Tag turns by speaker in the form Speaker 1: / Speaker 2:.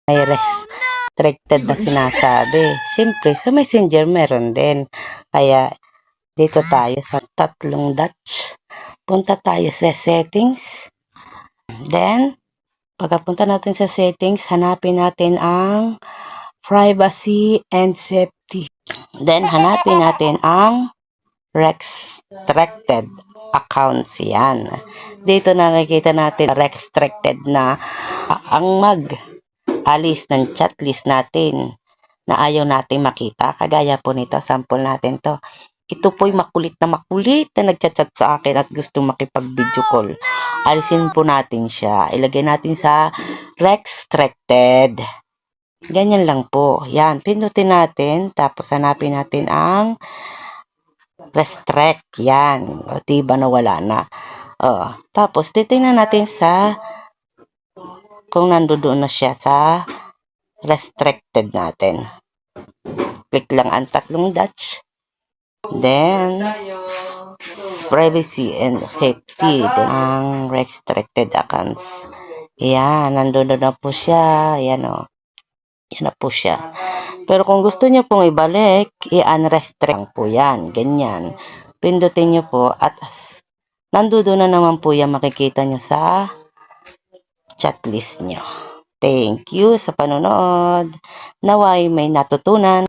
Speaker 1: may restricted na sinasabi. Siyempre, sa Messenger meron din. Kaya, dito tayo sa tatlong Dutch. Punta tayo sa settings. Then, pagkapunta natin sa settings, hanapin natin ang privacy and safety. Then, hanapin natin ang restricted accounts. Yan. Dito nakikita natin restricted na ang mag-alis ng chat list natin na ayaw natin makita. Kagaya po nito, sample natin to. Ito po'y makulit na nagchat-chat sa akin at gusto makipag-video call. Alisin po natin siya. Ilagay natin sa restricted. Ganyan lang po. Yan, pindutin natin. Tapos hanapin natin ang restrict. Yan. O, diba nawala na. Tapos, titingnan natin sa kung nandoon na siya sa restricted natin. Click lang ang tatlong Dutch. Then, privacy and safety. Then, ang restricted accounts. Yan, nandoon na po siya. Yan o. Yan na po siya. Pero kung gusto niyo pong ibalik, i-unrestrict po yan. Ganyan. Pindutin niyo po at nandoon na naman po yan, makikita niyo sa chat list niyo. Thank you sa panonood. Naway may natutunan.